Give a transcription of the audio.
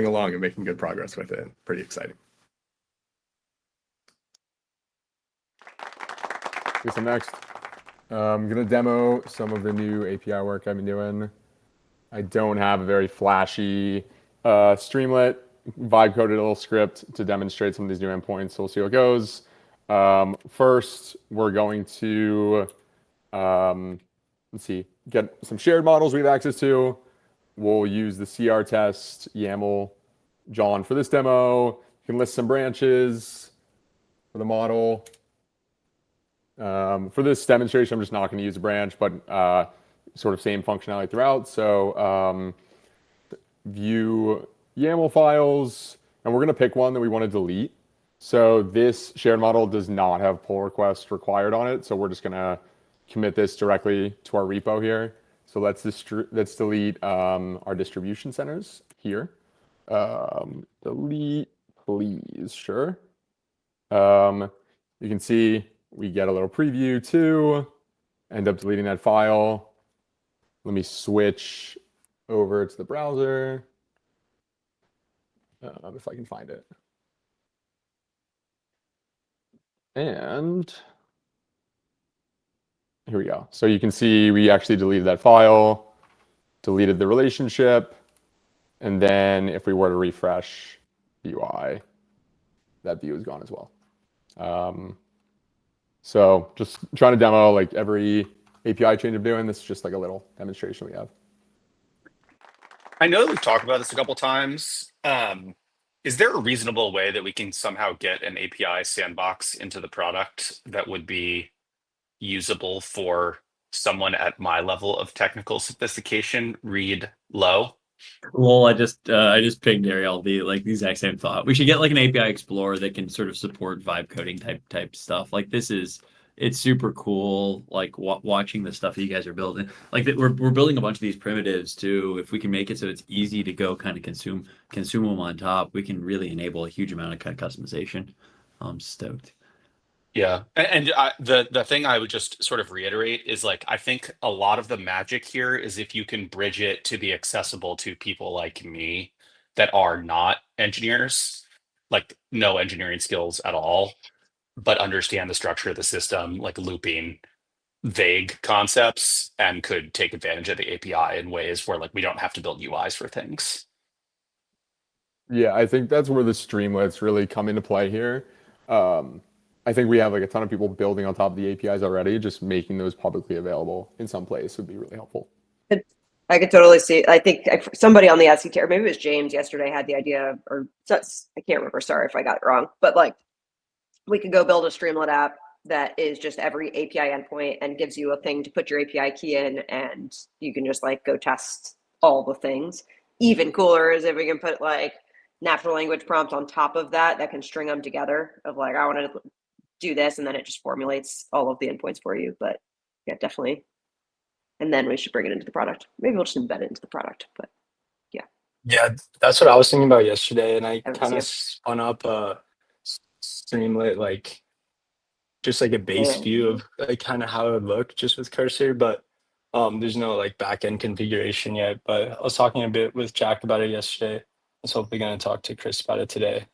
along and making good progress with it. Pretty exciting. So next, I'm going to demo some of the new API work I've been doing. I don't have a very flashy Streamlit vibe coded little script to demonstrate some of these new endpoints, so we'll see how it goes. First, we're going to, let's see, get some shared models we have access to. We'll use the CR test YAML John for this demo. You can list some branches for the model. For this demonstration, I'm just not going to use a branch, but sort of same functionality throughout. So view YAML files, and we're going to pick one that we want to delete. So this shared model does not have pull request required on it. So we're just going to commit this directly to our repo here. So let's delete our distribution centers here. Delete, please, sure. You can see we get a little preview too. End up deleting that file. Let me switch over to the browser. If I can find it. And here we go. So you can see we actually deleted that file, deleted the relationship, and then if we were to refresh the UI, that view is gone as well. So just trying to demo like every API change I'm doing. This is just like a little demonstration we have. I know that we've talked about this a couple times. Is there a reasonable way that we can somehow get an API sandbox into the product that would be usable for someone at my level of technical sophistication, read low? Well, I just pinged Ariel the exact same thought. We should get like an API Explorer that can sort of support vibe coding type stuff. Like it's super cool. Like watching the stuff that you guys are building. Like we're building a bunch of these primitives too. If we can make it so it's easy to go kind of consume them on top, we can really enable a huge amount of kind of customization. I'm stoked. Yeah, and the thing I would just sort of reiterate is like I think a lot of the magic here is if you can bridge it to be accessible to people like me that are not engineers, like no engineering skills at all, but understand the structure of the system, like looping vague concepts, and could take advantage of the API in ways where like we don't have to build UIs for things. Yeah, I think that's where the Streamlits really come into play here. I think we have like a ton of people building on top of the APIs already. Just making those publicly available in some place would be really helpful. I could totally see. I think somebody on the SCT, or maybe it was James yesterday, had the idea, or I can't remember. Sorry if I got it wrong, but like we could go build a Streamlit app that is just every API endpoint and gives you a thing to put your API key in, and you can just like go test all the things. Even cooler is if we can put like natural language prompts on top of that can string them together of like, I want to do this, and then it just formulates all of the endpoints for you. But yeah, definitely. And then we should bring it into the product. Maybe we'll just embed it into the product, but yeah. Yeah, that's what I was thinking about yesterday. And I kind of spun up a Streamlit, like just like a base view of like kind of how it would look just with Cursor, but there's no like backend configuration yet. But I was talking a bit with Jack about it yesterday. I was hopefully going to talk to Chris about it today.